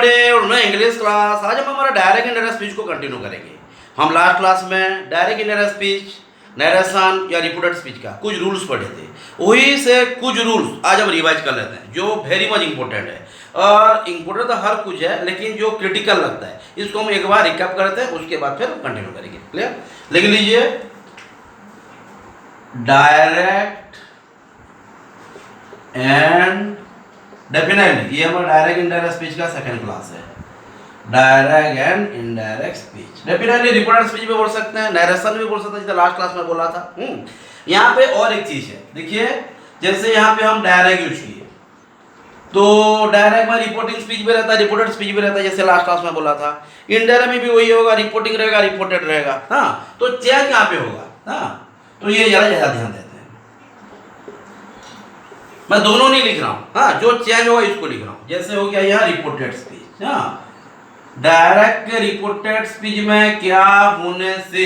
everybody, और मैं English class. आज हम हमारा डायरेक्ट इंडायरेक्ट स्पीच को कंटिन्यू करेंगे। हम लास्ट क्लास में डायरेक्ट इंडायरेक्ट स्पीच, नरेशन या रिपोर्टेड स्पीच का कुछ रूल्स पढ़े थे। वही से कुछ रूल्स आज हम रिवाइज कर लेते हैं जो वेरी मच इंपॉर्टेंट है। और इम्पोर्टेंट तो हर कुछ है, लेकिन जो क्रिटिकल लगता है इसको हम एक बार रिकैप करते हैं, उसके बाद फिर कंटिन्यू करेंगे। क्लियर? लिख लीजिए, डायरेक्ट एंड डेफिनेटली, ये हमारा डायरेक्ट इंडायरेक्ट स्पीच का सेकंड क्लास है। Direct and indirect speech, definitely reported speech भी बोल सकते हैं, नरेशन भी बोल सकते हैं, जैसे लास्ट क्लास में बोला था। यहाँ पे और एक चीज है, देखिए, जैसे यहाँ पे हम डायरेक्ट यूज किए तो डायरेक्ट में रिपोर्टिंग स्पीच भी रहता है, रिपोर्टेड स्पीच भी रहता है, जैसे लास्ट क्लास में बोला था। इनडायरेक्ट में भी वही होगा, रिपोर्टिंग रहेगा, रिपोर्टेड रहेगा। हाँ, तो चेंज यहाँ पे होगा। हाँ, तो ये जरा ज्यादा ध्यान देते हैं। मैं दोनों नहीं लिख रहा हूँ, हाँ, जो चेंज होगा इसको लिख रहा हूँ। जैसे हो गया यहाँ रिपोर्टेड स्पीच। हाँ, डायरेक्ट के रिपोर्टेड स्पीच में क्या होने से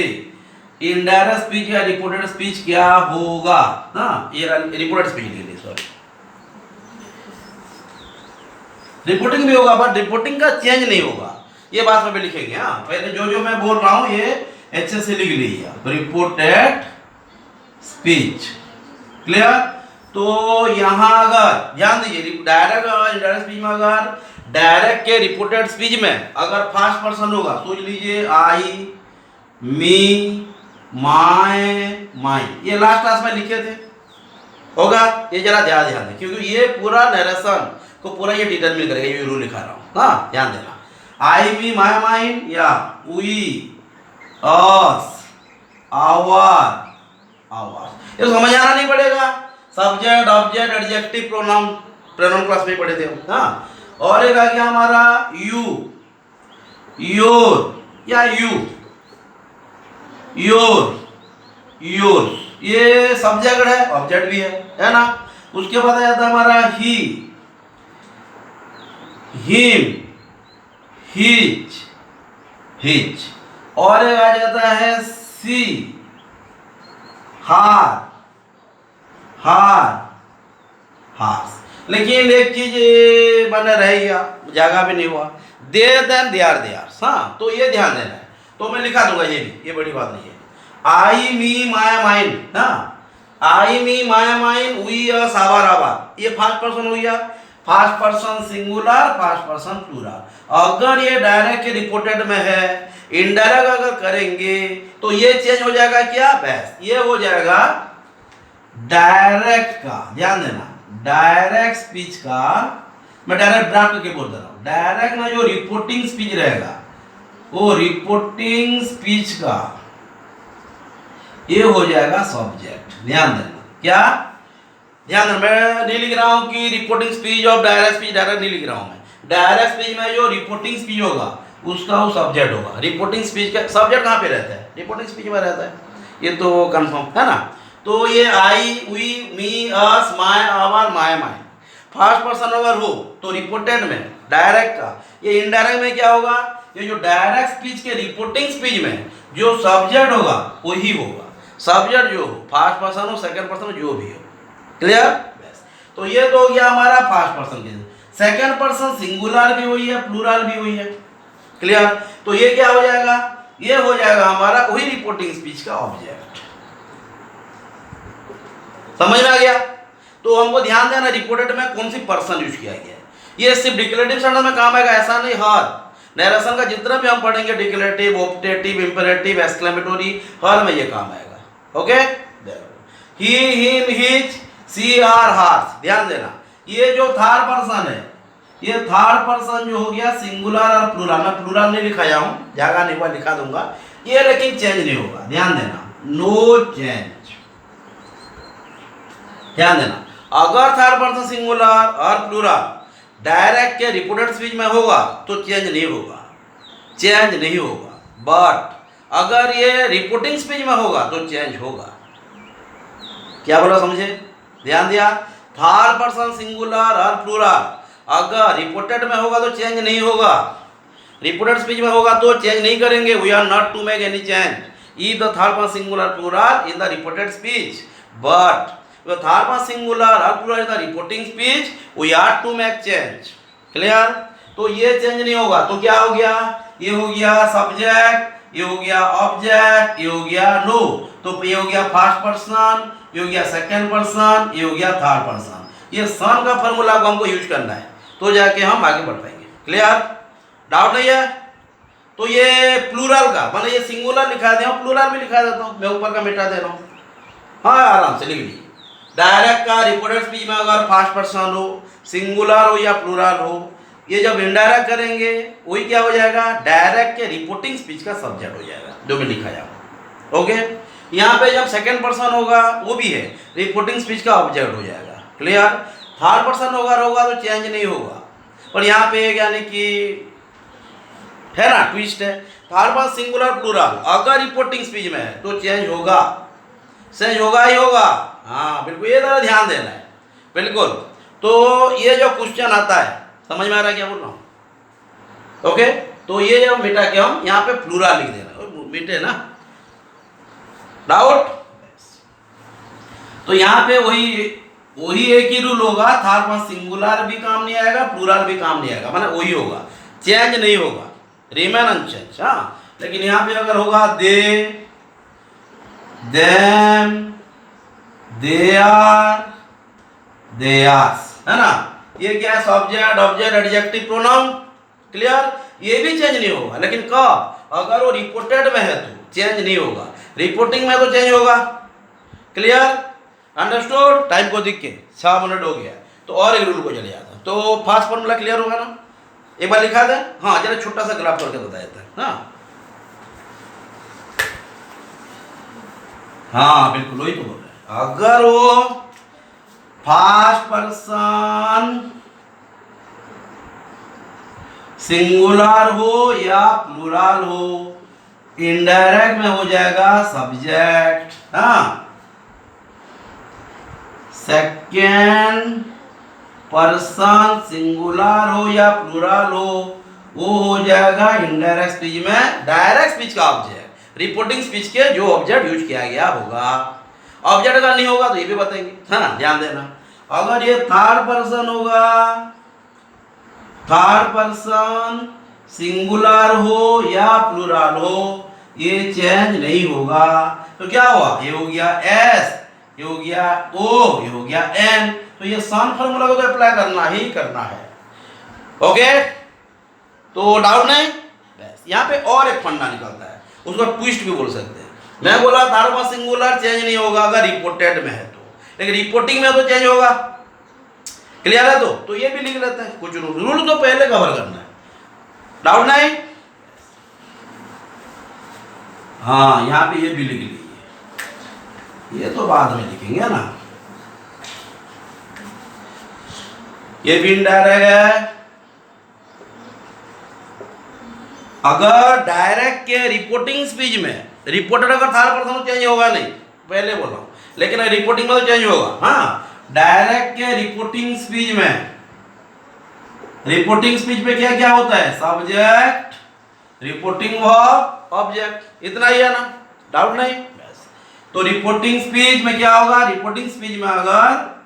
इनडायरेक्ट स्पीच या रिपोर्टेड स्पीच क्या होगा। हाँ, ये रिपोर्टेड स्पीच के लिए, सॉरी, रिपोर्टिंग भी होगा बट रिपोर्टिंग का चेंज नहीं होगा, ये बात में भी लिखेंगे। हाँ, पहले जो मैं बोल रहा हूँ ये अच्छे से लिख लीजिए, रिपोर्टेड स्पीच। क्लियर? तो यहाँ अगर ध्यान दीजिए, डायरेक्ट और इनडायरेक्ट स्पीच में, अगर डायरेक्ट के रिपोर्टेड स्पीच में अगर फर्स्ट पर्सन होगा, सोच लीजिए आई, मी, माय, ये लास्ट क्लास में लिखे थे, होगा। ये जरा ध्यान दें, क्योंकि ये पूरा नरेशन को पूरा ये डिटरमिन करेगा, ये रूल लिखा रहा हूँ। हाँ, ध्यान देना, आई, मी, माय, माइन, या वी, अस, आवर, ये समझ आना नहीं पड़ेगा। Subject, object, adjective, pronoun, pronoun class में पढ़े थे हम। हाँ, और एक आ गया हमारा यू, योर या यू, योर, ये सब्जेक्ट है, ऑब्जेक्ट भी है ना। उसके बाद आ जाता है हमारा ही, हिम, हिच, और एक आ जाता है सी, हार, लेकिन एक चीज बने रह गया, जगह भी नहीं हुआ, देर देन दे आर। हाँ, तो ये ध्यान देना है, तो मैं लिखा दूंगा, ये भी, ये बड़ी बात नहीं है। आई, मी, माय, माइन, हाँ, I, me, my, mine, we, us, our, ये फर्स्ट पर्सन हो गया। First person singular, first person plural. अगर ये डायरेक्ट के रिपोर्टेड में है, इनडायरेक्ट अगर करेंगे तो ये चेंज हो जाएगा क्या, बस ये हो जाएगा डायरेक्ट का। ध्यान देना, डायरेक्ट स्पीच का, मैं डायरेक्ट ड्राफ्ट करके बोल दे रहा हूं, डायरेक्ट में जो रिपोर्टिंग स्पीच रहेगा वो रिपोर्टिंग स्पीच का ये हो जाएगा सब्जेक्ट। ध्यान देना, क्या ध्यान देना, मैं नहीं लिख रहा हूं कि रिपोर्टिंग स्पीच और डायरेक्ट स्पीच, डायरेक्ट नहीं लिख रहा हूं मैं। डायरेक्ट स्पीच में जो रिपोर्टिंग स्पीच होगा उसका वो सब्जेक्ट होगा। रिपोर्टिंग स्पीच का सब्जेक्ट कहाँ पे रहता है, रिपोर्टिंग स्पीच में रहता है, ये तो कंफर्म है ना। तो ये I, we, me, us, my, our, my, first person अगर हो तो रिपोर्टेड में डायरेक्ट का। ये इनडायरेक्ट में क्या होगा, ये जो डायरेक्ट स्पीच के रिपोर्टिंग स्पीच में जो सब्जेक्ट होगा वही होगा। सब्जेक्ट जो हो, फर्स्ट पर्सन हो, सेकंड पर्सन हो, जो भी हो। क्लियर? तो ये तो हो गया हमारा फर्स्ट पर्सन के। सेकंड पर्सन सिंगुलर भी हुई है, प्लूरल भी हुई है। क्लियर? तो ये क्या हो जाएगा, ये हो जाएगा हमारा वही रिपोर्टिंग स्पीच का ऑब्जेक्ट। समझ में आ गया? तो हमको ध्यान देना रिपोर्टेड में कौन सी पर्सन यूज किया गया है। ये सिर्फ डिक्लेरेटिव सेंटेंस में काम आएगा ऐसा नहीं, हर नरेशन का जितना भी हम पढ़ेंगे, डिक्लेरेटिव, ऑप्टेटिव, इंपेरेटिव, एक्सक्लेमेटरी, हर में ये काम आएगा। Okay, he, him, which, she, her, hers. ध्यान देना, ये जो थर्ड पर्सन है, ये थर्ड पर्सन जो हो गया सिंगुलर और प्लूरल। मैं प्लूरल नहीं लिखाया हूं, जगह नहीं हुआ, लिखा दूंगा ये, लेकिन चेंज नहीं होगा। ध्यान देना, नो चेंज। ध्यान देना, अगर थर्ड पर्सन सिंगुलर और प्लूरल डायरेक्ट के रिपोर्टेड स्पीच में होगा तो चेंज नहीं होगा, चेंज नहीं होगा। बट अगर ये रिपोर्टिंग स्पीच में होगा तो चेंज होगा। क्या बोला, समझे? ध्यान दिया, थर्ड पर्सन सिंगुलर और प्लूरल अगर रिपोर्टेड में होगा तो चेंज नहीं होगा, रिपोर्टेड स्पीच में होगा तो चेंज नहीं करेंगे। We are not to make any change in the third person singular plural in the reported speech, but the third person singular or plural in the reporting speech we are to make change. Clear? तो ये change नहीं होगा। तो क्या हो गया, ये हो गया सब्जेक्ट, ये हो गया ऑब्जेक्ट, ये हो गया नो। तो ये हो गया फर्स्ट पर्सन, ये हो गया सेकंड पर्सन, ये हो गया थर्ड पर्सन। ये सन का फॉर्मूला को हमको यूज करना है, तो जाके हम आगे बढ़ पाएंगे। क्लियर, डाउट नहीं है? तो ये प्लूरल का मतलब ये सिंगुलर लिखा दे, प्लूरल भी लिखा देता हूँ, मैं ऊपर का मिटा दे रहा हूँ। हाँ आराम से लिख लीजिए। डायरेक्ट का रिपोर्टेड स्पीच में अगर फर्स्ट पर्सन हो, सिंगुलर हो या प्लूरल हो, ये जब इनडायरेक्ट करेंगे वही क्या हो जाएगा, डायरेक्ट के रिपोर्टिंग स्पीच का सब्जेक्ट हो जाएगा, जो मैं लिखा जाएगा। ओके, यहाँ पे जब सेकंड पर्सन होगा वो भी है, रिपोर्टिंग स्पीच का ऑब्जेक्ट हो जाएगा। क्लियर, थर्ड पर्सन होगा तो चेंज नहीं होगा, पर यहाँ पे यानी कि है ना ट्विस्ट है। थर्ड पर्सन सिंगुलर प्लूरल अगर रिपोर्टिंग स्पीच में है तो चेंज होगा, चेंज होगा ही होगा। हाँ बिल्कुल, ये जरा ध्यान देना है बिल्कुल। तो ये जो क्वेश्चन आता है, समझ में आ रहा है क्या बोल रहा हूँ? ओके, तो ये जब मिटा के हम यहाँ पे प्लूरल लिख देना, मिटे ना डाउट। तो यहाँ पे वही एक ही रूल होगा, थर्ड पर्सन सिंगुलर भी काम नहीं आएगा, प्लूरल भी काम नहीं आएगा, मतलब वही होगा, चेंज नहीं होगा, रिमेन अनचेंज। हाँ, लेकिन यहाँ पे अगर होगा they, them, their, theirs, है ना, ये क्या है, subject object adjective pronoun. Clear, ये भी चेंज नहीं होगा, लेकिन कब, अगर वो रिपोर्टेड में है तो चेंज नहीं होगा, रिपोर्टिंग में तो चेंज होगा। Clear, understood. टाइम को देख के 6 मिनट हो गया, तो और एक रूल को चले जाता है। तो फास्ट फॉर्मूला क्लियर होगा ना, एक बार लिखा दे। हाँ जरा छोटा सा ग्राफ करके बताया था। हाँ बिल्कुल वही तो बोल रहे हैं, अगर वो फर्स्ट पर्सन सिंगुलर हो या प्लूरल हो, इनडायरेक्ट में हो जाएगा सब्जेक्ट। हाँ, सेकेंड पर्सन सिंगुलर हो या प्लूरल हो, वो हो जाएगा इनडायरेक्ट स्पीच में डायरेक्ट स्पीच का ऑब्जेक्ट, रिपोर्टिंग स्पीच के जो ऑब्जेक्ट यूज किया गया होगा। ऑब्जेक्ट अगर नहीं होगा तो ये भी बताएंगे, है ना, ध्यान देना। अगर ये थर्ड पर्सन होगा, थर्ड पर्सन सिंगुलर हो या प्लूरल हो, ये चेंज नहीं होगा। तो क्या हुआ, ये हो गया एस, ये हो गया ओ, ये हो गया एन। तो ये सन फॉर्मूला को तो अप्लाई करना ही करना है। ओके, तो डाउट नहीं। बस यहाँ पे और एक फंडा निकलता है, उसको ट्विस्ट भी बोल सकते हैं। मैं बोला थर्ड पर्सन सिंगुलर चेंज नहीं होगा अगर रिपोर्टेड में है तो, लेकिन रिपोर्टिंग में तो चेंज होगा। क्लियर है? तो ये भी लिख लेते हैं, कुछ रूल तो पहले कवर करना है। डाउट नहीं? हाँ यहाँ पे ये भी लिख लीजिए, ये तो बाद में लिखेंगे ना। ये भी इनडायरेक्ट है, अगर डायरेक्ट के रिपोर्टिंग स्पीच में, रिपोर्टेड अगर थर्ड पर्सन चेंज होगा नहीं, पहले बोल रहा हूं, लेकिन रिपोर्टिंग में तो चेंज होगा। हाँ, डायरेक्ट के रिपोर्टिंग स्पीच में, रिपोर्टिंग स्पीच में क्या क्या होता है, सब्जेक्ट, रिपोर्टिंग वर्ब, ऑब्जेक्ट, इतना ही है ना, डाउट नहीं। बस, तो रिपोर्टिंग स्पीच में क्या होगा, रिपोर्टिंग स्पीच में अगर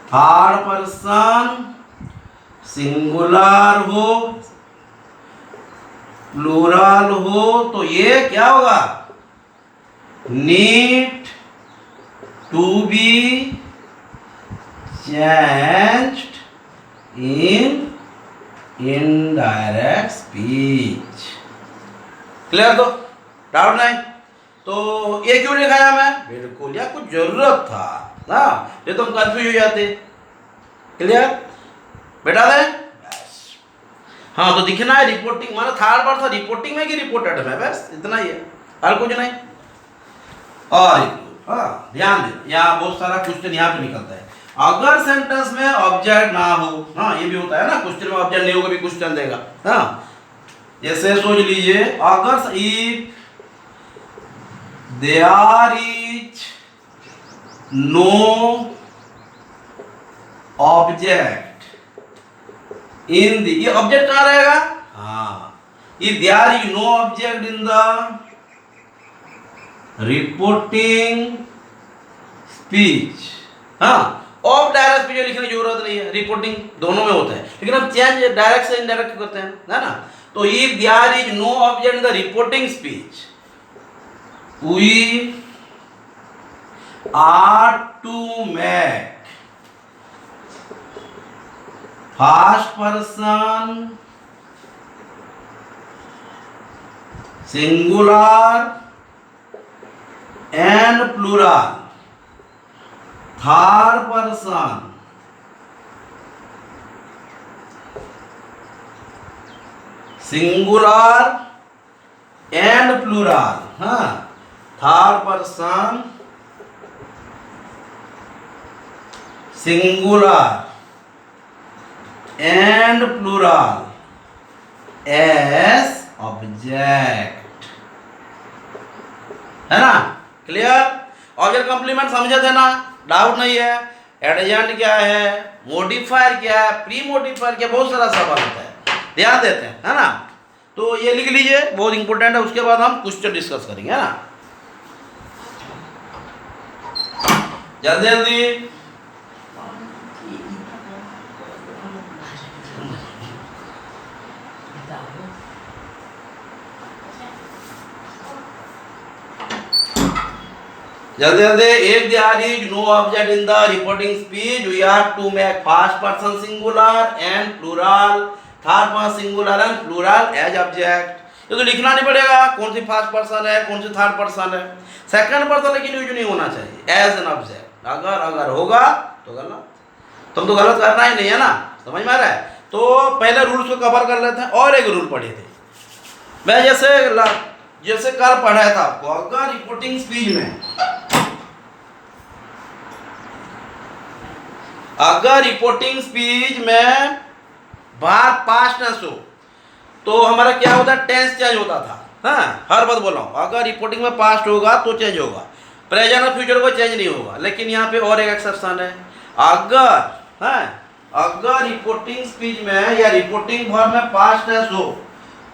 थर्ड पर्सन सिंगुलर हो, प्लूरल हो, तो ये क्या होगा, need to be changed in indirect speech. Clear? तो डाउट नहीं। तो ये क्यों लिखाया मैं, बिल्कुल यार कुछ जरूरत था ना, ये तुम कंफ्यूज हो जाते। क्लियर बेटा दे? हाँ, तो दिखना है रिपोर्टिंग, माना थर्ड पर्सन रिपोर्टिंग में कि रिपोर्टेड में, बस इतना ही है, और कुछ नहीं। और हाँ ध्यान दे, यहाँ बहुत सारा क्वेश्चन यहाँ पे निकलता है, अगर सेंटेंस में ऑब्जेक्ट ना हो। हाँ ये भी होता है ना, क्वेश्चन में ऑब्जेक्ट नहीं होगा भी क्वेश्चन देगा। हाँ, जैसे सोच लीजिए, अगर if there is no object in the, ये ऑब्जेक्ट कहाँ रहेगा, हाँ, if there is no object in the reporting speech, हाँ, ऑफ डायरेक्ट स्पीच लिखने की जरूरत नहीं है, रिपोर्टिंग दोनों में होता है, लेकिन हम चेंज डायरेक्ट से इनडायरेक्ट करते हैं, है ना। तो if there is no object in the reporting speech, we are to make first person singular and plural, third person singular and plural, हाँ, third person singular and plural as object, है ना, clear. Object complement समझे थे ना, doubt नहीं है। एडजेंट क्या है, मॉडिफायर क्या है, प्री मॉडिफायर क्या, बहुत सारा सवाल होता है, ध्यान देते हैं, है ना। तो ये लिख लीजिए, बहुत इंपॉर्टेंट है। उसके बाद हम क्वेश्चन डिस्कस करेंगे, है ना, जल्दी जल्दी। जल्दी जल्दी। If there is no object in the reporting speech, we are to make first person singular and plural, third person singular and plural as object. ये तो लिखना नहीं पड़ेगा कौन सी फर्स्ट पर्सन है, कौन सी थर्ड पर्सन है। सेकंड पर्सन लेकिन यूज नहीं होना चाहिए एज एन ऑब्जेक्ट। अगर होगा तो गलत, तुम तो गलत करना ही नहीं है ना, समझ में आ रहा है। तो पहले रूल्स को कवर कर लेते हैं। और एक रूल पढ़े थे मैं, जैसे कल पढ़ाया था आपको, अगर रिपोर्टिंग स्पीच में, अगर रिपोर्टिंग स्पीच में बार पास्ट टेंस हो तो हमारा क्या होता है, टेंस चेंज होता था। हाँ, हर बात बोल रहा हूँ, अगर रिपोर्टिंग में पास्ट होगा तो चेंज होगा, प्रेजेंट और फ्यूचर को चेंज नहीं होगा। लेकिन यहाँ पे और एक एक्सेप्शन है, अगर रिपोर्टिंग स्पीच में या रिपोर्टिंग वर्ब में पास्ट टेंस हो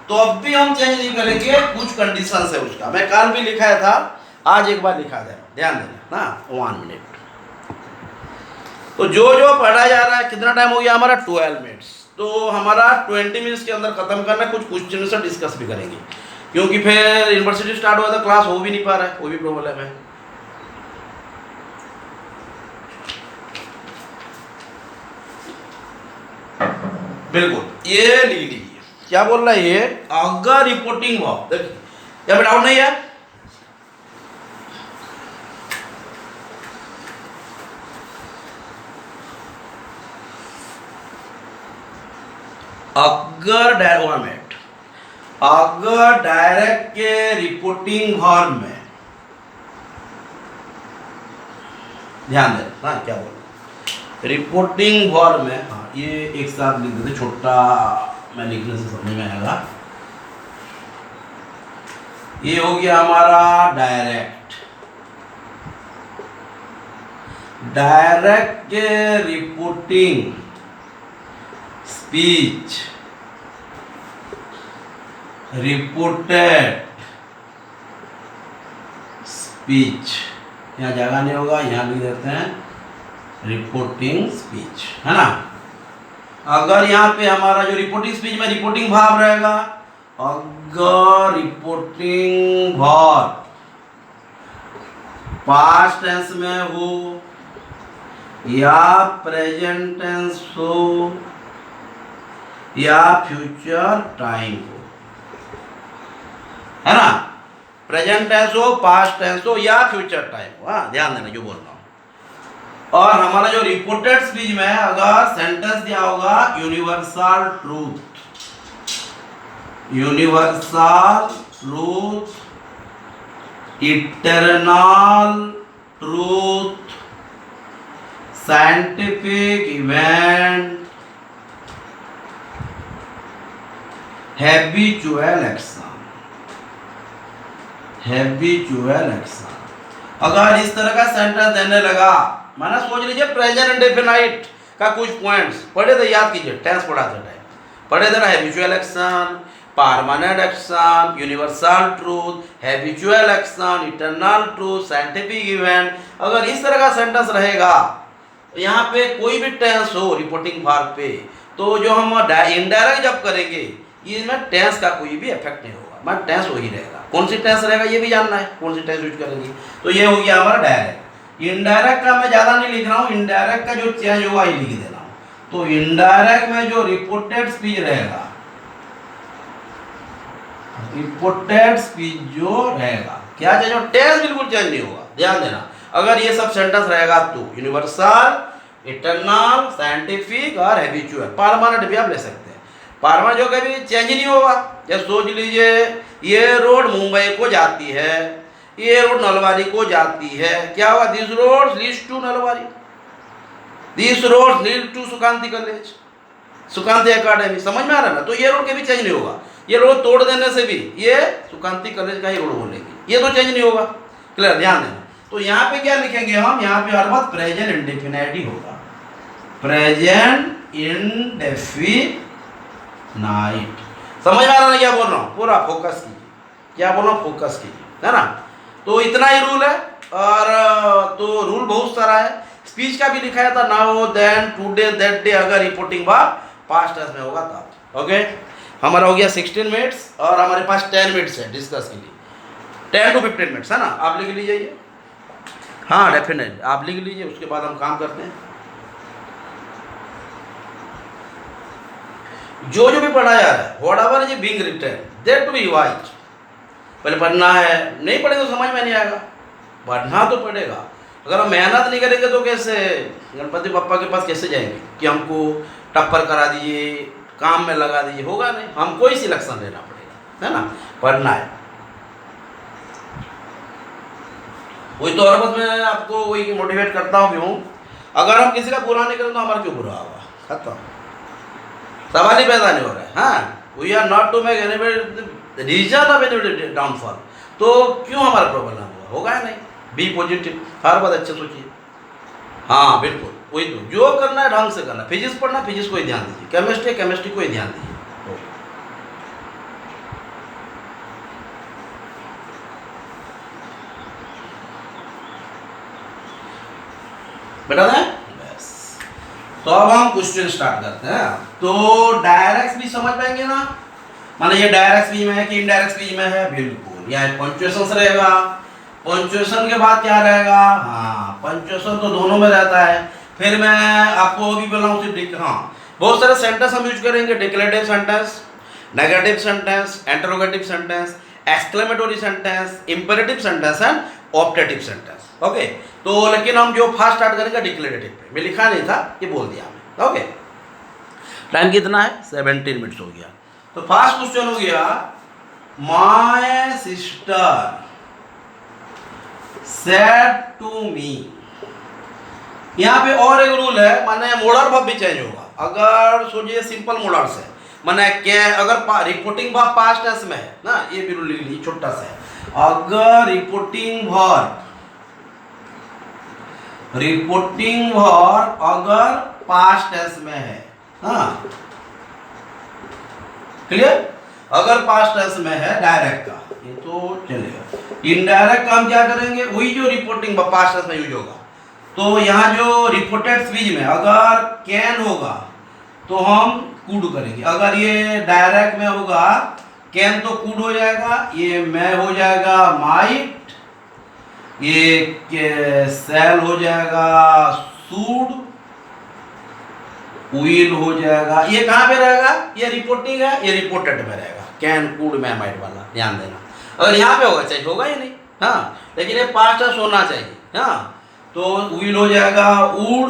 तो अब भी हम चेंज नहीं करेंगे, कुछ कंडीशन है उसका। मैं कल भी लिखाया था, आज एक बार लिखा दे, ध्यान देना ना, 1 मिनट। तो जो पढ़ा जा रहा है, कितना टाइम हो गया हमारा, 12 मिनट्स। तो हमारा 20 मिनट्स के अंदर खत्म करना, कुछ क्वेश्चन से डिस्कस भी करेंगे, क्योंकि फिर यूनिवर्सिटी स्टार्ट हुआ था, क्लास हो भी नहीं पा रहा है, वो भी प्रॉब्लम है। बिल्कुल, ये लिख लीजिए, क्या बोल रहा है ये, अगर रिपोर्टिंग वर्ब, देखिए यहाँ पे डाउट नहीं है। अगर डायरेक्ट के रिपोर्टिंग वर्ब में, ध्यान दें ना क्या बोल रहे, रिपोर्टिंग वर्ब में, हाँ ये एक साथ लिख देते, छोटा मैं लिखने से समझ में आएगा। ये हो गया हमारा डायरेक्ट के रिपोर्टिंग स्पीच, रिपोर्टेड स्पीच, यहाँ जगह नहीं होगा, यहाँ लिख देते हैं रिपोर्टिंग स्पीच, है ना। अगर यहाँ पे हमारा जो रिपोर्टिंग स्पीच में रिपोर्टिंग वर्ब रहेगा, अगर रिपोर्टिंग वर्ब पास्ट टेंस में हो या प्रेजेंट टेंस हो या फ्यूचर टाइम हो, है ना, प्रेजेंट टेंस हो, पास्ट टेंस हो या फ्यूचर टाइम हो, हाँ ध्यान देना जो बोल रहा हूँ। और हमारा जो रिपोर्टेड स्पीच में अगर सेंटेंस दिया होगा universal truth, eternal truth, scientific event, habitual action, अगर इस तरह का सेंटेंस देने लगा, माना सोच लीजिए प्रेजेंट इंडेफिनाइट का कुछ पॉइंट्स पढ़े थे, याद कीजिए, टेंस पढ़ाते टाइम पढ़े थे ना, habitual action, permanent action, universal truth, habitual action, eternal truth, scientific event. अगर इस तरह का सेंटेंस रहेगा यहाँ पे कोई भी टेंस हो रिपोर्टिंग वर्ब पे, तो जो हम इनडायरेक्ट जब करेंगे इसमें टेंस का कोई भी इफेक्ट नहीं होगा, मैं टेंस वही रहेगा। कौन सी टेंस रहेगा ये भी जानना है, कौन सी टेंस यूज करेंगे। तो ये हो गया हमारा डायरेक्ट। इनडायरेक्ट का मैं ज़्यादा नहीं लिख रहा हूँ, इनडायरेक्ट का जो चेंज होगा ये लिख दे रहा हूँ। तो इनडायरेक्ट में जो रिपोर्टेड स्पीच रहेगा, रिपोर्टेड स्पीच जो रहेगा क्या चेंज होगा, टेंस बिल्कुल चेंज नहीं होगा, ध्यान देना। अगर ये सब सेंटेंस रहेगा तो यूनिवर्सल, इटरनल, साइंटिफिक और हैबिचुअल, परमानेंट भी आप ले सकते हैं। परमानेंट जो कभी चेंज नहीं होगा। जैसे सोच लीजिए ये रोड मुंबई को जाती है, ये रोड नलवारी को जाती है, क्या होगा, this road leads to Nalwari, this road lead to Sukanti college, Sukanti academy, समझ में आ रहा है ना। तो ये रोड कभी चेंज नहीं होगा, ये रोड तोड़ देने से भी ये सुकांती कॉलेज का ही रोड बोलेंगे, ये तो चेंज नहीं होगा। क्लियर, ध्यान देना। तो यहाँ पे क्या लिखेंगे हम, यहाँ पे हर बात प्रेजेंट इंडेफिनाइट ही होगा, प्रेजेंट इंडेफिनाइट। समझ में आ रहा है क्या बोल रहा हूँ, पूरा फोकस कीजिए, क्या बोल रहा हूँ फोकस कीजिए, है ना। तो इतना ही रूल है, और तो रूल बहुत सारा है। स्पीच का भी लिखाया था, now then today that day, अगर रिपोर्टिंग वर्ब पास्ट टेंस में होगा तब। ओके, हमारा हो गया 16 मिनट्स और हमारे पास 10 मिनट्स है डिस्कस के लिए, 10 to 15 मिनट्स, है ना। आप लिख लीजिए ये, हाँ डेफिनेट आप लिख लीजिए, उसके बाद हम काम करते हैं। जो जो भी पढ़ा जा रहा है, whatever is being written that to be revised. पहले पढ़ना है, नहीं पढ़ेंगे तो समझ में नहीं आएगा, पढ़ना तो पड़ेगा। अगर हम मेहनत नहीं करेंगे तो कैसे गणपति बप्पा के पास कैसे जाएंगे कि हमको टप्पर करा दीजिए, काम में लगा दीजिए, होगा नहीं। हमको ही सिलेक्शन लेना पड़ेगा, है ना, पढ़ना है। वही तो हर बात मैं आपको वही मोटिवेट करता हूँ भी हूँ। अगर हम किसी का बुरा नहीं करें तो हमारा क्यों बुरा होगा, खत्म, सवाल ही पैदा नहीं हो रहा है। हाँ, we are not to make any reason of any downfall, तो क्यों हमारा प्रॉब्लम होगा ही नहीं। बी पॉजिटिव, हर बात अच्छे सोचिए। हाँ बिल्कुल, वही तो जो करना है ढंग से करना। फिजिक्स पढ़ना, फिजिक्स को ही ध्यान दीजिए, केमिस्ट्री केमिस्ट्री को ही ध्यान दीजिए। बेटा है बस। तो अब हम क्वेश्चन स्टार्ट करते हैं। तो डायरेक्ट स्पीच समझ पाएंगे ना, माने ये डायरेक्ट स्पीच में है कि इनडायरेक्ट स्पीच में है, बिल्कुल। यहाँ पंक्चुएशन रहेगा, पंक्चुएशन के बाद क्या रहेगा, हाँ पंक्चुएशन तो दोनों में रहता है। फिर मैं आपको अभी बोला हूँ, हाँ बहुत सारे सेंटेंस हम यूज करेंगे, declarative sentence, negative sentence, interrogative sentence, exclamatory sentence, imperative sentence and optative sentence. Okay, तो लेकिन हम जो फास्ट स्टार्ट करेंगे डिक्लेरेटिव पे, मैं लिखा नहीं था, ये बोल दिया हमें। ओके, टाइम कितना है, 17 मिनट्स हो गया। तो फास्ट क्वेश्चन हो गया, my sister said to me. यहाँ पे और एक रूल है, माने मोडल वर्ब भी चेंज होगा। अगर सोचिए सिंपल मोडल से, माने क्या, अगर रिपोर्टिंग वर्ब पास्ट टेंस में है ना, ये भी रूल लिख लीजिए छोटा सा है। अगर रिपोर्टिंग वर्ब अगर पास्ट टेंस में है, हाँ क्लियर, अगर पास्ट टेंस में है डायरेक्ट का, ये तो चलेगा। इनडायरेक्ट का हम क्या करेंगे, वही जो रिपोर्टिंग वर्ब पास्ट टेंस में यूज होगा। तो यहाँ जो रिपोर्टेड स्पीच में अगर कैन होगा तो हम कुड करेंगे। अगर ये डायरेक्ट में होगा कैन तो कुड हो जाएगा, ये मैं हो जाएगा माइट, ये सेल हो जाएगा सूड, विल हो जाएगा। ये कहाँ पे रहेगा, ये रिपोर्टिंग है, ये रिपोर्टेड में रहेगा, कैन कुड मैं माइट वाला, ध्यान देना। अगर यहाँ पे होगा चाहिए होगा ही नहीं, हाँ, लेकिन ये पास्ट टेंस होना चाहिए। हाँ, तो विल हो जाएगा वुड,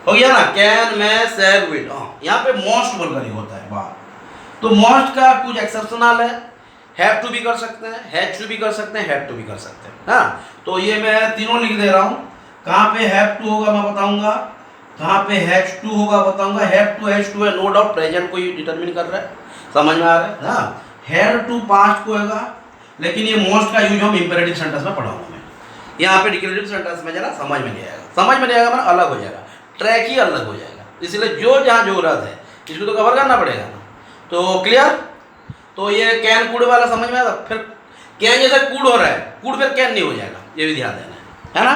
हो गया ना, कैन मैं सेल विल। हाँ, यहाँ पे मोस्ट बोलकर ही होता है बात। तो मोस्ट का कुछ एक्सेप्शनल है, हैव टू भी कर सकते हैं, हैज टू भी कर सकते हैं, हैव टू भी कर सकते हैं। हाँ, तो ये मैं तीनों लिख दे रहा हूँ। कहाँ पे हैव टू होगा मैं बताऊंगा, कहाँ पे हैज टू होगा बताऊंगा। हैव टू हैज टू है, नो डाउट प्रेजेंट को ही डिटरमिन कर रहा है, समझ में आ रहा है। हाँ, हैड टू पास्ट को होगा, लेकिन ये मोस्ट का यूज हम इंपेरेटिव सेंटेंस में पढ़ाऊंगा मैं। यहाँ पे डिक्लेरेटिव सेंटेंस में जरा समझ में नहीं आएगा, समझ में नहीं आएगा मतलब अलग हो जाएगा, ट्रैक ही अलग हो जाएगा। इसलिए जो जहाँ जरूरत है इसको तो कवर करना पड़ेगा ना। तो क्लियर, तो ये कैन कूड वाला समझ में आया। फिर कैन जैसे कूड हो रहा है, कूड फिर कैन नहीं हो जाएगा, ये भी ध्यान देना है ना।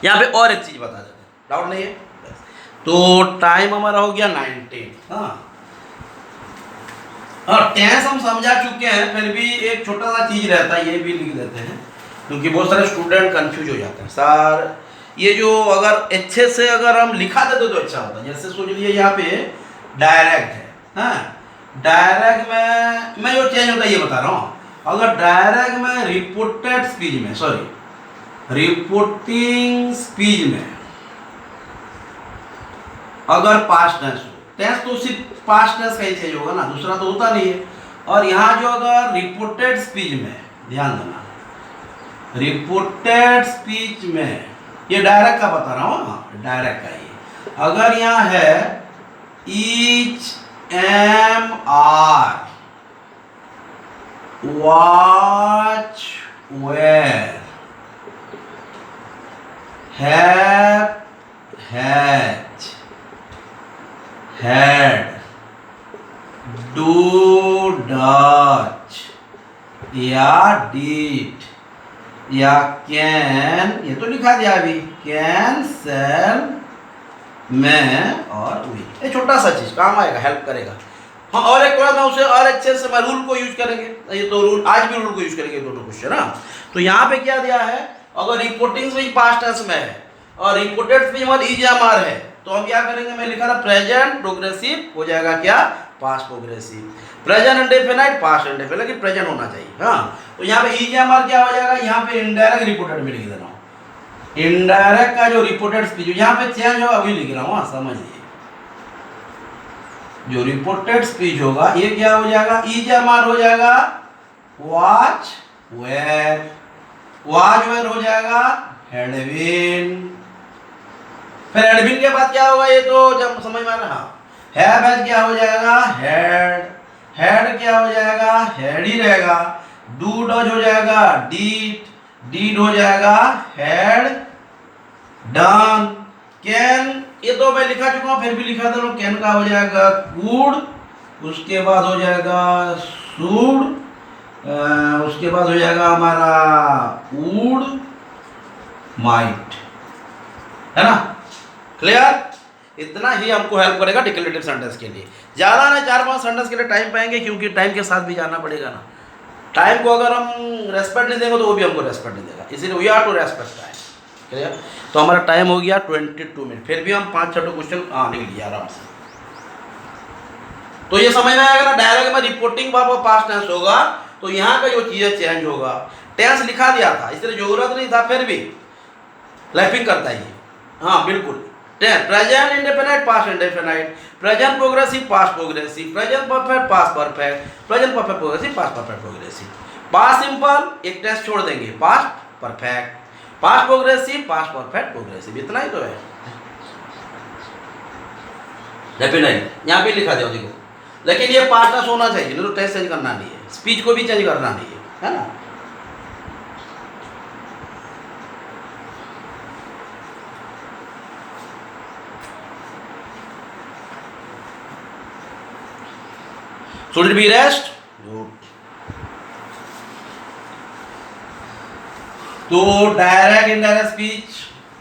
यहाँ पे और एक चीज बता देते हैं, डाउट नहीं है। तो टाइम हमारा हो गया 19। हाँ, और टेंस हम समझा चुके हैं, फिर भी एक छोटा सा चीज रहता है, ये भी लिख देते हैं, क्योंकि बहुत सारे स्टूडेंट कंफ्यूज हो जाते हैं। सर ये जो अगर अच्छे से अगर हम लिखा देते तो अच्छा होता है। जैसे सोच लीजिए यहाँ पे डायरेक्ट है, हाँ, डायरेक्ट में मैं जो चेंज होता है ये बता रहा हूँ। अगर डायरेक्ट में रिपोर्टेड स्पीच में, सॉरी रिपोर्टिंग स्पीच में अगर पास्ट टेंस हो, टेंस तो सिर्फ पास्ट टेंस का ही चेंज होगा ना, दूसरा तो होता नहीं है। और यहाँ जो अगर रिपोर्टेड स्पीच में, ध्यान देना, रिपोर्टेड स्पीच में, ये डायरेक्ट का बता रहा हूँ, डायरेक्ट का ही अगर यहाँ है is am are was were have has had, do, does या did या can, ये तो लिखा दिया अभी, can, shall, may और will। ये छोटा सा चीज काम आएगा, हेल्प करेगा। हाँ, और एक बार मैं उसे और अच्छे से मैं रूल को यूज करेंगे, ये तो रूल आज भी रूल को यूज करेंगे दोनों क्वेश्चन ना। तो यहाँ पे क्या दिया है, अगर रिपोर्टिंग स्पीच पास्ट टेंस में है और रिपोर्टेड स्पीच में इज एम आर है, तो हम क्या करेंगे, मैं लिखा था प्रेजेंट प्रोग्रेसिव हो जाएगा क्या, past progressive, present indefinite past indefinite, लेकिन प्रेजेंट होना चाहिए। हाँ, तो यहाँ पे इज एम आर क्या हो जाएगा, यहाँ पे इनडायरेक्ट रिपोर्टेड में लिख दे रहा हूँ। इनडायरेक्ट का जो रिपोर्टेड स्पीच यहाँ पे चेंज होगा वही लिख रहा हूँ, समझ लीजिए। जो रिपोर्टेड स्पीच होगा ये क्या हो जाएगा, इज एम आर हो जाएगा वॉच वेयर, वॉच वेयर हो जाएगा हैड बीन, फिर हैड के बाद क्या होगा, ये तो जब समझ में आ रहा, हैव क्या हो जाएगा हैड, हैड क्या हो जाएगा हैड ही रहेगा, डू डज हो जाएगा डीड, डीड हो जाएगा हैड डन, कैन ये तो मैं लिखा चुका हूँ, फिर भी लिखा था, कैन का हो जाएगा कुड, उसके बाद हो जाएगा शुड, उसके बाद हो जाएगा हमारा वुड माइट, है ना, क्लियर। इतना ही हमको हेल्प करेगा डिक्लेरेटिव सेंटेंस के लिए, ज़्यादा ना 4-5 सेंटेंस के लिए टाइम पाएंगे, क्योंकि टाइम के साथ भी जाना पड़ेगा ना। टाइम को अगर हम रेस्पेक्ट नहीं देंगे तो वो भी हमको रेस्पेक्ट नहीं देगा, इसीलिए we are to respect time, clear. तो हमारा टाइम हो गया 22 मिनट, फिर भी हम 5-6 क्वेश्चन लिख लिया आराम से। तो ये समझ में आएगा ना, डायरेक्ट में रिपोर्टिंग वर्ब पास्ट टेंस होगा तो यहाँ का जो चीज़ें चेंज होगा, टेंस लिखा दिया था इसलिए जरूरत नहीं था, फिर भी लैपिंग करता है ये, हाँ बिल्कुल। Present indefinite past indefinite, present progressive past progressive, present perfect past perfect, present perfect progressive past perfect progressive, past simple एक टेंस छोड़ देंगे, past perfect, past progressive past perfect progressive, इतना ही तो है। डेफिनेट यहाँ पे लिखा दिया देखो, लेकिन ये पास्ट टेंस होना चाहिए, नहीं तो टेंस चेंज करना नहीं है, स्पीच को भी चेंज करना नहीं है ना। Should it be rest? तो डायरेक्ट इनडायरेक्ट स्पीच,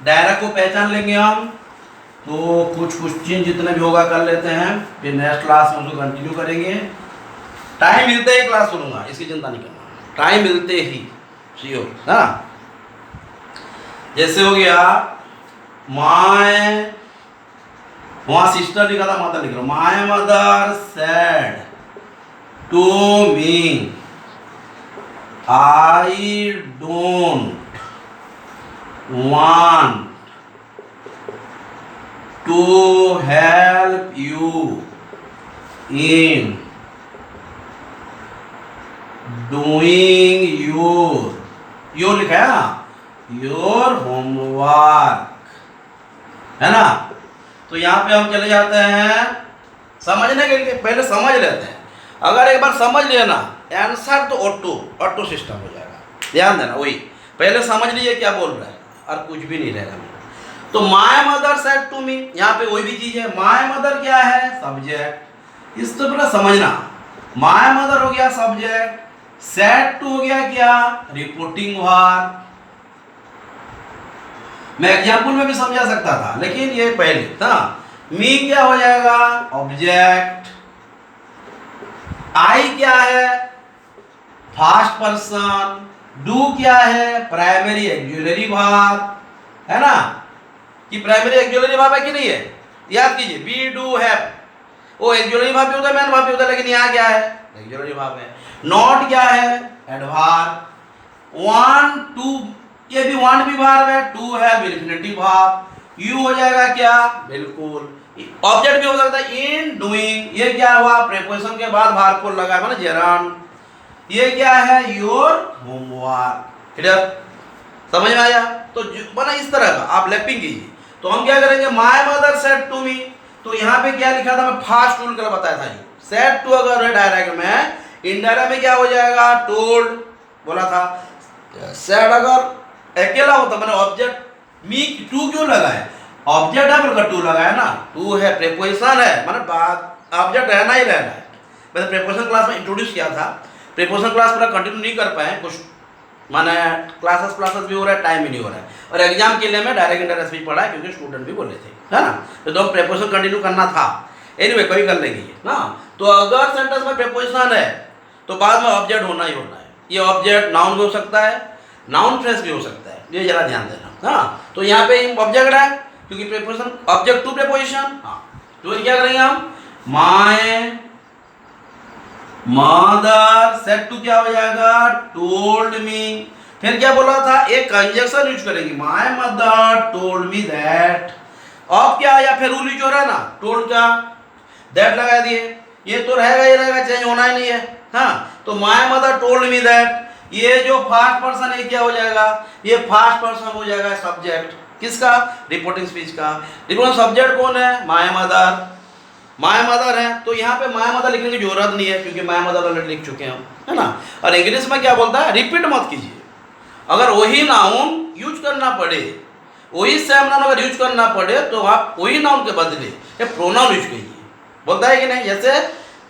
डायरेक्ट को पहचान लेंगे हम, तो कुछ क्वेश्चन जितने भी होगा कर लेते हैं, फिर नेक्स्ट क्लास में उसको कंटिन्यू करेंगे। टाइम मिलते ही क्लास सुनूंगा, इसकी चिंता नहीं करना, टाइम मिलते ही श्योर, है ना। जैसे हो गया माय, वहाँ सिस्टर लिखा था, मदर लिख रहा हूँ, my mother said to me I don't want to help you in doing your लिखा है ना, योर होमवर्क, है ना। तो यहाँ पे हम चले जाते हैं समझने के लिए, पहले समझ लेते हैं। अगर एक बार समझ लिया ना आंसर तो ऑटो सिस्टम हो जाएगा, ध्यान देना, वही पहले समझ लीजिए क्या बोल रहा है और कुछ भी नहीं रहेगा। तो my mother said to me, यहाँ पे वही भी चीज है, माय मदर क्या है सब्जेक्ट, इसको पूरा समझना। माय मदर हो गया सब्जेक्ट, सेड टू हो गया क्या रिपोर्टिंग वर्ब, मैं एग्जाम्पल में भी समझा सकता था, लेकिन ये पहले था। मी क्या हो जाएगा? ऑब्जेक्ट। आई क्या है? First person. डू क्या है? प्राइमरी एक्जुलरी वर्ब, है ना? कि प्राइमरी एक्जुलरी वर्ब है कि नहीं है? याद कीजिए, बी डू हैव, वो एक्जुलरी वर्ब भी होता है, मेन वर्ब भी होता है, लेकिन यहाँ क्या है? एक्जुलरी वर्ब है। नॉट क्या है? एडवर्ब। वांट टू, ये भी वांट भी वर्ब है, टू है इंफिनिटिव वर्ब। यू हो जाएगा क्या? बिल्कुल। ऑब्जेक्ट भी हो सकता है इन डूइंग, ये क्या हुआ? प्रीपोजिशन के बाद वर्ब को लगा मतलब जेरंड। ये क्या है? Your homework. क्लियर? समझ में आया? तो बना इस तरह का आप लैपिंग कीजिए। तो हम क्या करेंगे? My mother said to me, तो यहाँ पे क्या लिखा था? मैं फास्ट टूल कर बताया था। सेड टू अगर है डायरेक्ट में, इनडायरेक्ट में क्या हो जाएगा? टोल्ड बोला था। सेड अगर अकेला होता मैंने ऑब्जेक्ट, मी टू क्यों लगा है? ऑब्जेक्ट है बल्कि टू लगाया ना, टू है प्रीपोजिशन है, मतलब बात ऑब्जेक्ट रहना ही रहना है। मैंने प्रीपोजिशन क्लास में इंट्रोड्यूस किया था, प्रीपोजिशन क्लास पूरा कंटिन्यू नहीं कर पाए, कुछ माने क्लासेस भी हो रहा है, टाइम ही नहीं हो रहा है, और एग्जाम के लिए मैं डायरेक्ट इंटरेस्ट भी पढ़ा है क्योंकि स्टूडेंट भी बोले थे, है ना? तो प्रीपोजिशन कंटिन्यू करना था। एनीवे कभी कर लेंगे ना। तो अगर सेंटेंस में प्रीपोजिशन है तो बाद में ऑब्जेक्ट होना ही होना है। ये ऑब्जेक्ट नाउन भी हो सकता है, नाउन फ्रेज भी हो सकता है, ये जरा ध्यान देना। हाँ, तो यहाँ पे ऑब्जेक्ट है क्योंकि प्रीपोजिशन ऑब्जेक्ट टू प्रीपोजिशन। हाँ, तो क्या करेंगे हम? माय मदर सेड टू क्या हो जाएगा? Told me. फिर क्या बोला था? एक कंजक्शन यूज करेंगे, my mother told me that. अब क्या, या फिर रूल यूज हो रहा है ना, टोल्ड का दैट लगा दिए, ये तो रहेगा ही रहेगा, चेंज होना ही नहीं है। हाँ, तो my mother told me that, ये जो फर्स्ट पर्सन है क्या हो जाएगा? ये फर्स्ट पर्सन हो जाएगा सब्जेक्ट किसका? रिपोर्टिंग स्पीच का। रिपोर्टिंग सब्जेक्ट कौन है? My mother. माय मदर है तो यहाँ पे माय मदर लिखने की जरूरत नहीं है क्योंकि माय मदर ऑलरेडी लिख चुके हैं, है ना? और इंग्लिश में क्या बोलता है? रिपीट मत कीजिए। अगर वही नाउन यूज करना पड़े, वही सेम नाउन अगर यूज करना पड़े तो आप वही नाउन के बदले ये प्रोनाउन यूज कीजिए। बोलता है कि नहीं? जैसे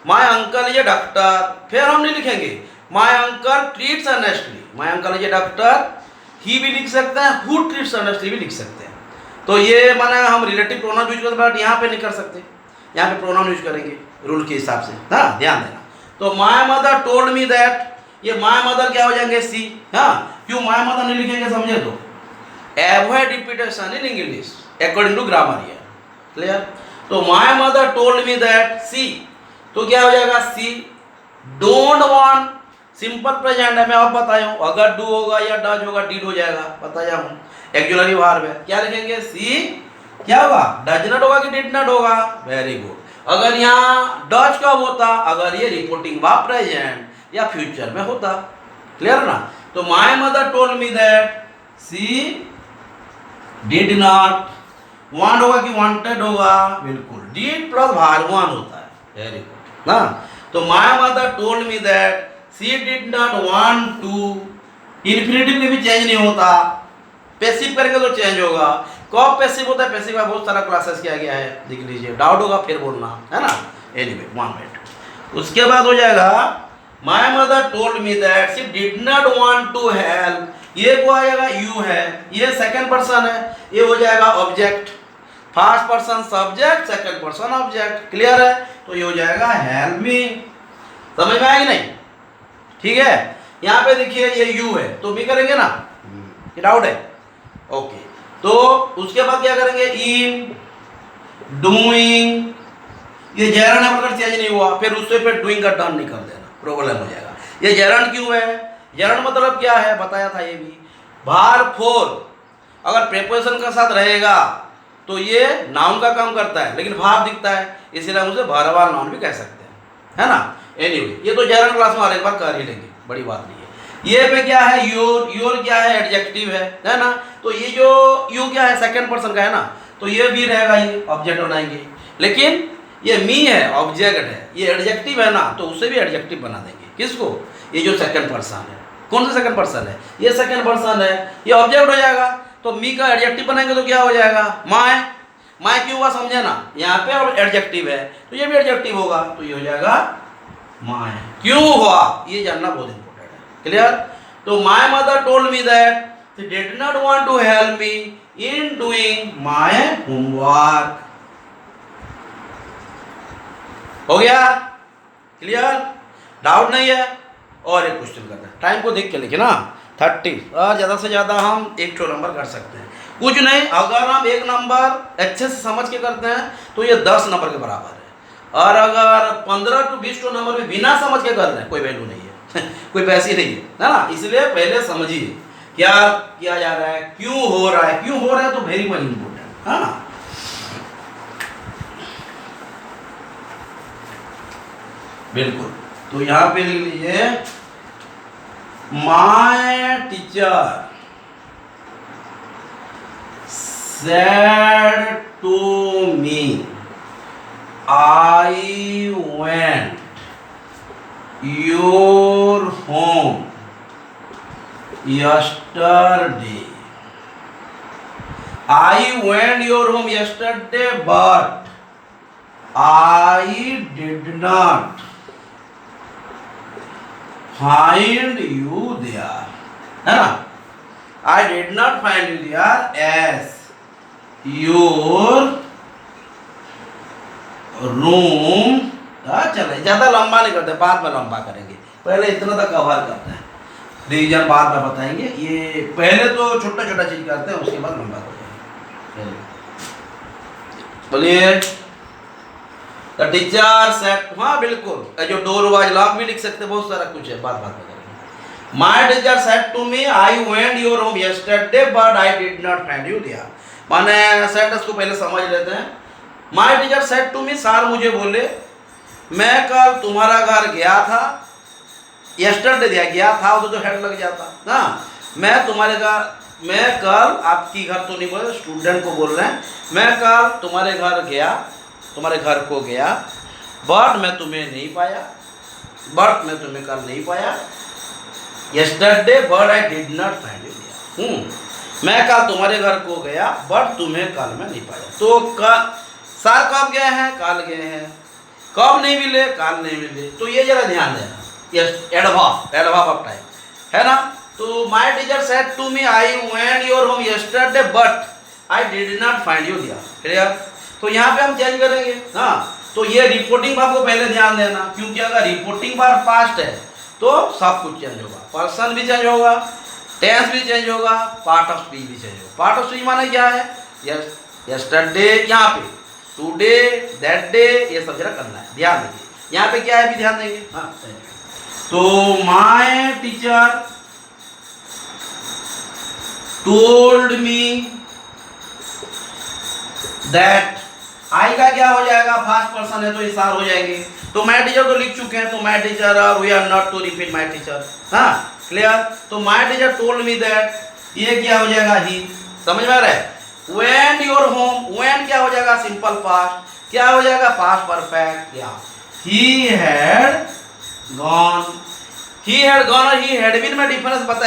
माय अंकल ये डॉक्टर, फिर हम नहीं लिखेंगे my uncle treats honestly, my uncle ये डॉक्टर ही भी लिख सकते हैं, हु ट्रीट्स ऑनेस्टली भी लिख सकते हैं। तो ये माना हम रिलेटिव प्रोनाउन यूज करते हैं, बट यहाँ पे नहीं कर सकते, यहाँ पे प्रोनाउन यूज करेंगे रूल के हिसाब से। हाँ, ध्यान देना। तो my mother told me that, ये माय मदर क्या हो जाएंगे? सी। हाँ, क्यों माय मदर नहीं लिखेंगे समझे? तो avoid repetition in English according to grammar here. Clear? तो my mother told me that she, तो क्या हो जाएगा? She don't want, simple present है, मैं अब बताया हूँ। अगर डू होगा या डज होगा डिड हो जाएगा, बताया हूँ। एक्जुलरी वर्ब है, क्या लिखेंगे? सी क्या होगा? डज नॉट होगा कि डिड नॉट होगा? Very good. अगर यहाँ डज कब होता? अगर ये रिपोर्टिंग वर्ब प्रेजेंट या फ्यूचर में होता। क्लियर ना? तो my mother told me that she did not, want होगा कि वांटेड होगा? बिल्कुल, डिड प्लस वर्ब वन होता है। वेरी गुड ना। तो my mother told me that she did not want to, infinitive में भी चेंज नहीं होता, पैसिव करेंगे तो चेंज होगा। कब पैसिव होता है? पैसिव का बहुत सारा क्लासेस किया गया है, देख लीजिए, डाउट होगा फिर बोलना, है ना? Anyway 1 minute. उसके बाद हो जाएगा my mother told me that she did not want to help, ये को आएगा यू है, ये सेकंड पर्सन है, ये हो जाएगा object, first person subject, second person object. Clear है? तो ये हो जाएगा हेल्प मी। समझ में आया कि नहीं? ठीक है, यहाँ पे देखिए ये यू है तो भी करेंगे ना, ये डाउट है? ओके, तो उसके बाद क्या करेंगे? इन डूइंग, ये जेरंड है अगर चेंज नहीं हुआ, फिर उससे फिर डूइंग का टर्न नहीं कर देना, प्रॉब्लम हो जाएगा। ये जेरंड क्यों है? जेरंड मतलब क्या है बताया था, ये भी भार फोर अगर प्रीपोजिशन के साथ रहेगा तो ये नाउन का काम करता है, लेकिन भार दिखता है, इसीलिए हम उसे भारवार नाउन भी कह सकते हैं, है ना? एनीवे, ये तो जेरंड क्लास में हर एक बार कर ही लेंगे, बड़ी बात नहीं है। ये पे क्या है? योर, योर क्या है? एडजेक्टिव है ना? तो ये जो यू क्या है? सेकंड पर्सन का है ना, तो ये भी रहेगा, ये ऑब्जेक्ट बनाएंगे। लेकिन ये मी है, ऑब्जेक्ट है, ये एडजेक्टिव है ना, तो उसे भी एडजेक्टिव बना देंगे। किसको? ये जो सेकंड पर्सन है। कौन सा सेकंड पर्सन है? ये सेकंड पर्सन है, ये ऑब्जेक्ट हो जाएगा, तो मी का एडजेक्टिव बनाएंगे तो क्या हो जाएगा? माय। माय क्यों हुआ समझे ना? यहाँ पे एडजेक्टिव है तो ये भी एडजेक्टिव होगा, तो ये हो जाएगा माय। क्यों हुआ ये जानना बहुत इंपॉर्टेंट है। क्लियर? तो my mother told me that she did not want to help me, in doing my homework. हो गया? क्लियर? डाउट नहीं है? और एक क्वेश्चन करते हैं, टाइम को देख के लिखे ना। 30 और ज़्यादा से ज़्यादा हम एक ठो नंबर कर सकते हैं, कुछ नहीं। अगर हम एक नंबर अच्छे से समझ के करते हैं तो ये 10 नंबर के बराबर है, और अगर 15 to 20 ठो नंबर भी बिना समझ के कर रहे हैं, कोई वैल्यू नहीं है कोई पैसे नहीं है ना। इसलिए पहले समझिए क्या किया जा रहा है, क्यों हो रहा है। क्यों हो रहा है तो वेरी मच इम्पोर्टेंट है ना। बिल्कुल, तो यहाँ पे लिख लीजिए, my teacher said to me, I went your home yesterday. I went your home yesterday, but I did not find you there. है ना? I did not find you there as your room। चले ज़्यादा लंबा नहीं करते, बाद में लंबा करेंगे, पहले इतना तक कवर करते हैं, रीजन बाद में बताएंगे। ये पहले तो छोटा छोटा चीज करते हैं, उसके बाद लंबा करेंगे। बोलिए, द टीचर सेड, हाँ बिल्कुल, जो डोर वाज लॉक भी लिख सकते, बहुत सारा कुछ है, बात में करेंगे। My teacher said to me, I went your home yesterday but I did not find you there. माने सेंटेंस को पहले समझ लेते हैं। My teacher said to me, sir मुझे बोले, मैं कल तुम्हारा घर गया था। यस्टरडे दिया, गया था तो हेड लग जाता ना। मैं तुम्हारे घर, मैं कल, आपकी घर तो नहीं बोले, स्टूडेंट को बोल रहे हैं, मैं कल तुम्हारे घर गया, तुम्हारे घर को गया, बट मैं तुम्हें नहीं पाया, बट मैं तुम्हें कल नहीं पाया। Yesterday but I did not find you. मैं कल तुम्हारे घर को गया बट तुम्हें कल में नहीं पाया। तो कल सर कब गए हैं? कल गए हैं। कब नहीं मिले? कल नहीं मिले। तो ये जरा ध्यान देना, यस एडवर्ब ऑफ टाइम है ना। तो my teacher said to me, I went your home yesterday but I did not find you there. Clear? तो यहाँ पे हम चेंज करेंगे। हाँ, तो ये रिपोर्टिंग वर्ब को पहले ध्यान देना, क्योंकि अगर रिपोर्टिंग वर्ब पास्ट है तो सब कुछ चेंज होगा, पर्सन भी चेंज होगा, टेंस भी चेंज होगा, पार्ट ऑफ स्पीच भी चेंज होगा। पार्ट ऑफ स्पीच माने क्या है? यस्टरडे, यहाँ पे टुडे, दैट डे, ये सब जरा करना है, ध्यान दीजिए। यहाँ पे क्या है भी ध्यान देंगे। हाँ, तो my teacher told me that, I का क्या हो जाएगा? फर्स्ट पर्सन है तो इशार हो जाएंगे। तो माय टीचर तो लिख चुके हैं, तो my teacher, we are not to repeat my teacher. हाँ, क्लियर? तो my teacher told me that, ये क्या हो जाएगा? ही। समझ में आ रहा है? वेंट योर होम, वेंट क्या हो जाएगा? Simple past. क्या हो जाएगा? Past perfect. क्या? He had gone, he had gone और ही हैड बीन में डिफरेंस बताया।